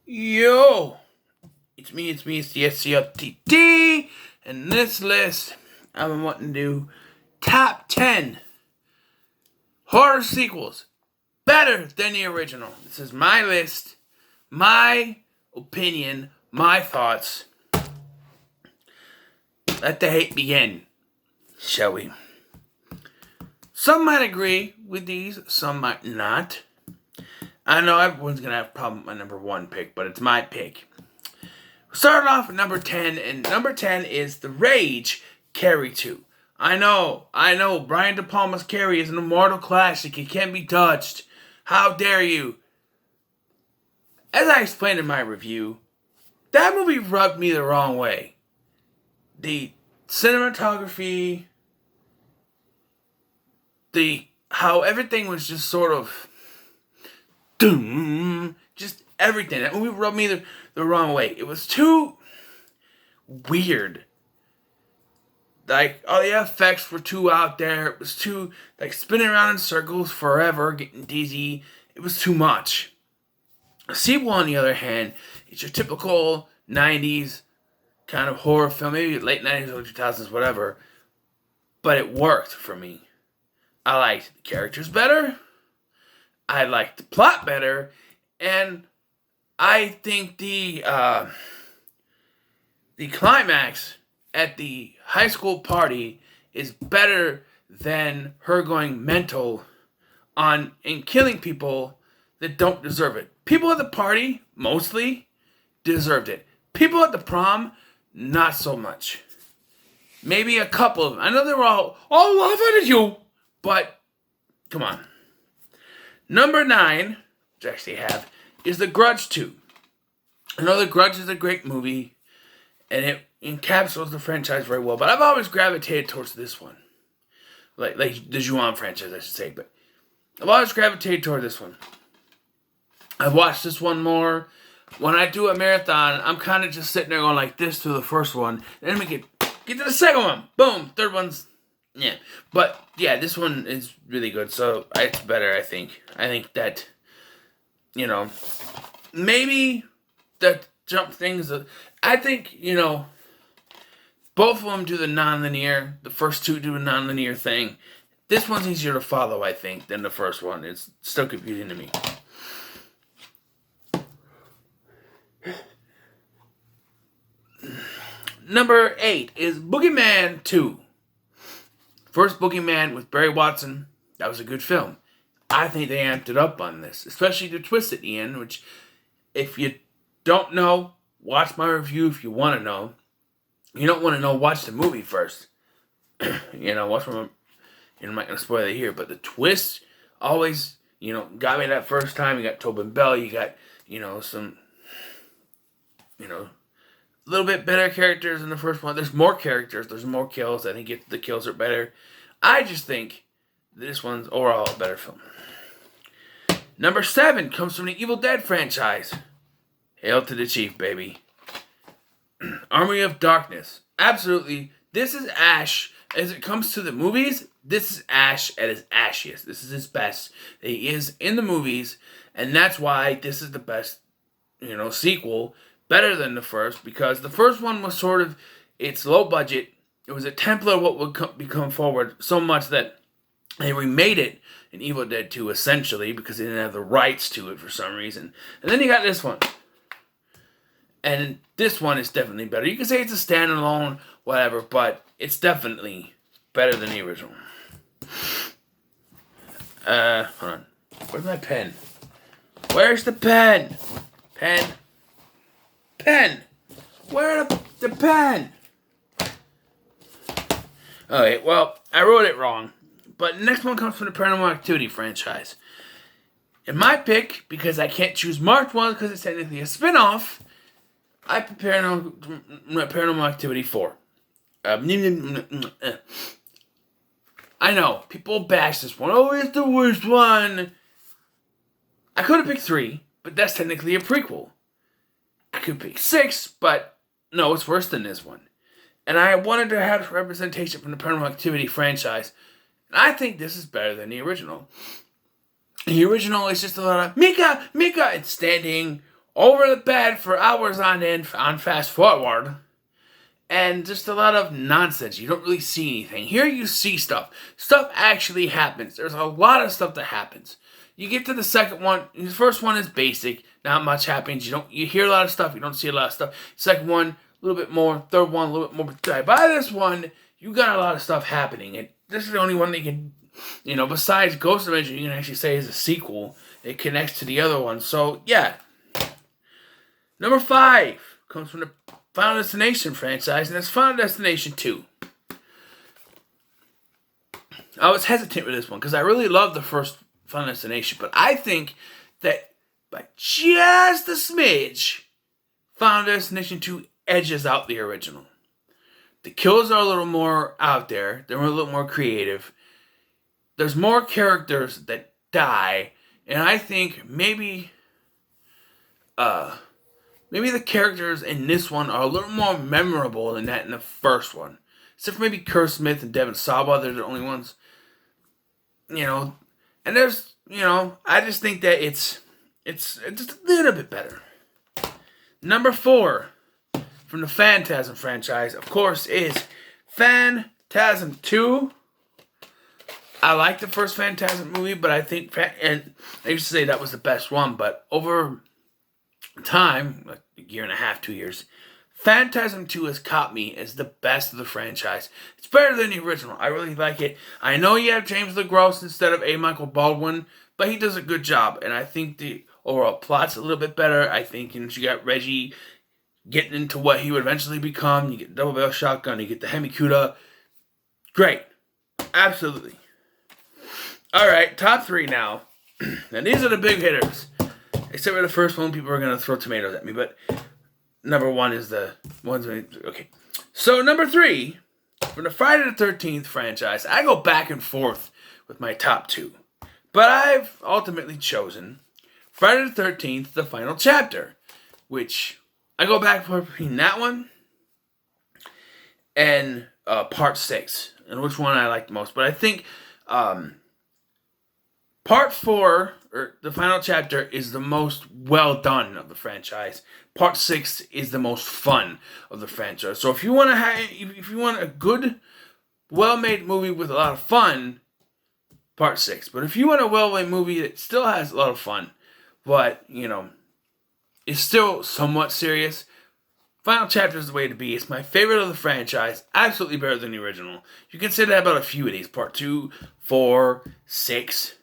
Yo, it's the SCLTT, and this list, I'm wanting to do top 10 horror sequels better than the original. This is my list, my opinion, my thoughts. Let the hate begin, shall we? Some might agree with these, some might not. I know everyone's going to have a problem with my number one pick, but it's my pick. Starting off at number 10, and number 10 is The Rage, Carrie 2. I know, Brian De Palma's Carrie is an immortal classic. It can't be touched. How dare you? As I explained in my review, that movie rubbed me the wrong way. The cinematography, how everything was just sort of just everything. That movie rubbed me the wrong way. It was too weird. Like, all the effects were too out there. It was too, like, spinning around in circles forever, getting dizzy. It was too much. Sequel, on the other hand, it's your typical 90s kind of horror film. Maybe late 90s, early 2000s, whatever. But it worked for me. I liked the characters better. I liked the plot better, and I think the climax at the high school party is better than her going mental and killing people that don't deserve it. People at the party, mostly, deserved it. People at the prom, not so much. Maybe a couple of them. I know they were all laughing at you, but come on. Number 9, which I actually have, is The Grudge 2. I know The Grudge is a great movie, and it encapsulates the franchise very well, but I've always gravitated towards this one. Like the Ju-On franchise, I should say, but I've always gravitated toward this one. I've watched this one more. When I do a marathon, I'm kind of just sitting there going like this through the first one, then we get to the second one. Boom, third one's... yeah, but yeah, this one is really good, so it's better, I think. I think that, maybe the jump things, I think, both of them do the non-linear. The first two do a non-linear thing. This one's easier to follow, I think, than the first one. It's still confusing to me. Number 8 is Boogeyman 2. First Boogeyman with Barry Watson, that was a good film. I think they amped it up on this, especially the twist at the end, which, if you don't know, watch my review if you want to know. If you don't want to know, watch the movie first. Watch my... I'm not going to spoil it here, but the twist always, got me that first time. You got Tobin Bell, you got, some, a little bit better characters in the first one. There's more characters. There's more kills. I think the kills are better. I just think this one's overall a better film. Number 7 comes from the Evil Dead franchise. Hail to the Chief, baby. Army of Darkness. Absolutely. This is Ash. As it comes to the movies, this is Ash at his ashiest. This is his best. He is in the movies, and that's why this is the best, sequel. Better than the first, because the first one was sort of, it's low budget. It was a template of what would become forward, so much that they remade it in Evil Dead 2, essentially, because they didn't have the rights to it for some reason. And then you got this one. And this one is definitely better. You can say it's a standalone, whatever, but it's definitely better than the original. Hold on. Where's my pen? Where's the pen? Pen. Where the pen? Okay, well, I wrote it wrong. But the next one comes from the Paranormal Activity franchise. And my pick, because I can't choose March 1 because it's technically a spin-off, I picked Paranormal Activity 4. I know, people bash this one. Oh, it's the worst one. I could have picked 3, but that's technically a prequel. I could pick 6, but no, it's worse than this one. And I wanted to have representation from the Paranormal Activity franchise. And I think this is better than the original. The original is just a lot of Mika, and standing over the bed for hours on end on fast forward, and just a lot of nonsense. You don't really see anything. Here you see stuff. Stuff actually happens. There's a lot of stuff that happens. You get to the second one. The first one is basic. Not much happens. You hear a lot of stuff. You don't see a lot of stuff. Second one, a little bit more. Third one, a little bit more. By this one, you got a lot of stuff happening. And this is the only one that you can, besides Ghost Dimension, you can actually say is a sequel. It connects to the other one. So, yeah. Number 5 comes from the Final Destination franchise, and that's Final Destination 2. I was hesitant with this one because I really love the first Final Destination, but I think that by just a smidge, Final Destination 2 edges out the original. The kills are a little more out there. They're a little more creative. There's more characters that die, and I think maybe the characters in this one are a little more memorable than that in the first one. Except for maybe Kerr Smith and Devin Sawa, they're the only ones. And there's, I just think that it's just a little bit better. Number 4 from the Phantasm franchise, of course, is Phantasm 2. I like the first Phantasm movie, but I think, and I used to say that was the best one, but over time, like a year and a half, 2 years, Phantasm 2 has caught me as the best of the franchise. It's better than the original. I really like it. I know you have James LeGros instead of A. Michael Baldwin, but he does a good job, and I think the overall plot's a little bit better. I think you got Reggie getting into what he would eventually become. You get Double Barrel Shotgun, you get the Hemikuda. Great. Absolutely. All right, top 3 now. And these are the big hitters. Except for the first one, people are going to throw tomatoes at me, but number 1 is the ones. Okay. So, number 3, from the Friday the 13th franchise, I go back and forth with my top 2. But I've ultimately chosen Friday the 13th, the final chapter, which I go back and forth between that one and part 6, and which one I like the most. But I think Part 4, or the final chapter, is the most well done of the franchise. Part 6 is the most fun of the franchise. So if you want a good, well-made movie with a lot of fun, Part 6. But if you want a well-made movie that still has a lot of fun, but is still somewhat serious, final chapter is the way to be. It's my favorite of the franchise. Absolutely better than the original. You can say that about a few of these. Part 2, 4, 6.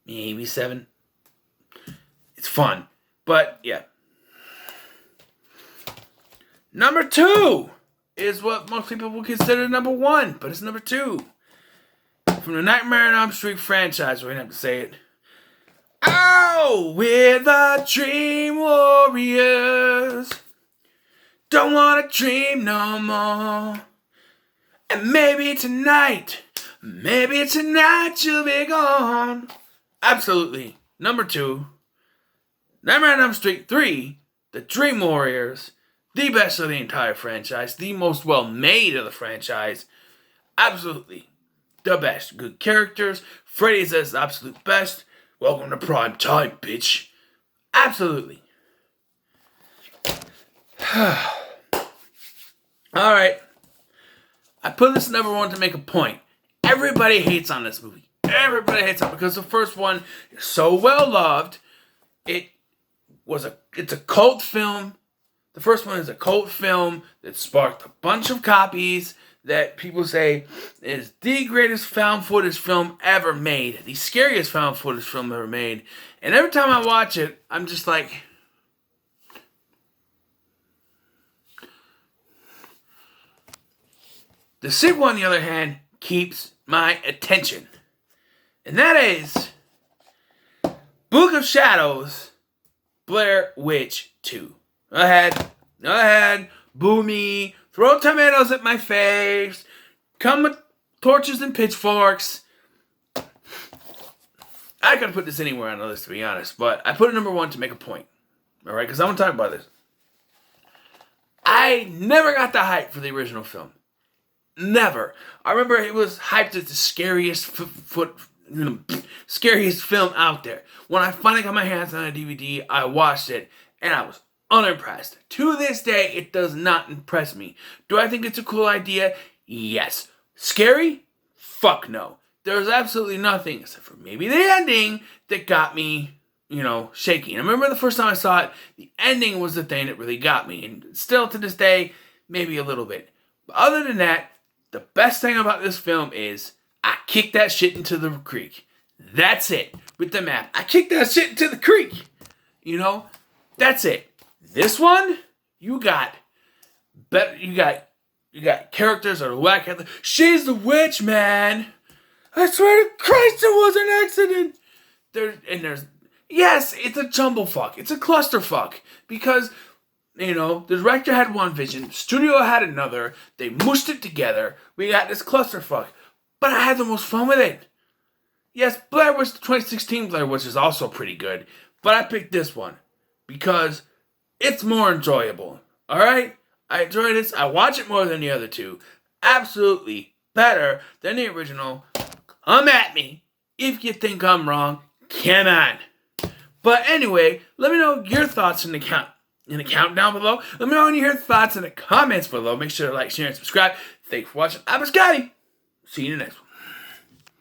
Maybe 7. It's fun. But, yeah. Number 2 is what most people would consider number 1. But it's number 2. From the Nightmare on Elm Street franchise. We're going to have to say it. Oh, we're the Dream Warriors. Don't want to dream no more. And maybe tonight you'll be gone. Absolutely. Number 2, Nightmare on Elm Street 3, The Dream Warriors, the best of the entire franchise, the most well-made of the franchise. Absolutely. The best. Good characters. Freddy's at his absolute best. Welcome to prime time, bitch. Absolutely. Alright. I put this number 1 to make a point. Everybody hates on this movie. Everybody hates it because the first one is so well loved. It's a cult film. The first one is a cult film that sparked a bunch of copies that people say is the greatest found footage film ever made. The scariest found footage film ever made. And every time I watch it, I'm just like, the sequel, on the other hand, keeps my attention. And that is Book of Shadows, Blair Witch 2. Go ahead, boo me, throw tomatoes at my face, come with torches and pitchforks. I could put this anywhere on the list, to be honest, but I put it number 1 to make a point. Alright, because I want to talk about this. I never got the hype for the original film. Never. I remember it was hyped as the scariest scariest film out there. When I finally got my hands on a DVD, I watched it, and I was unimpressed. To this day, it does not impress me. Do I think it's a cool idea? Yes. Scary? Fuck no. There's absolutely nothing, except for maybe the ending, that got me, shaking. I remember the first time I saw it, the ending was the thing that really got me. And still to this day, maybe a little bit. But other than that, the best thing about this film is I kicked that shit into the creek. That's it. With the map. I kicked that shit into the creek. That's it. This one, you got characters that are whack. She's the witch, man. I swear to Christ, it was an accident. Yes, it's a jumble fuck. It's a clusterfuck. Because, the director had one vision, the studio had another, they mushed it together, we got this clusterfuck. But I had the most fun with it. Yes, Blair Witch, the 2016 Blair Witch is also pretty good, but I picked this one because it's more enjoyable. Alright? I enjoy this. I watch it more than the other two. Absolutely better than the original. Come at me. If you think I'm wrong, come on. But anyway, let me know your thoughts in the count down below. Let me know your thoughts in the comments below. Make sure to like, share, and subscribe. Thanks for watching. I'm Scotty. See you in the next one.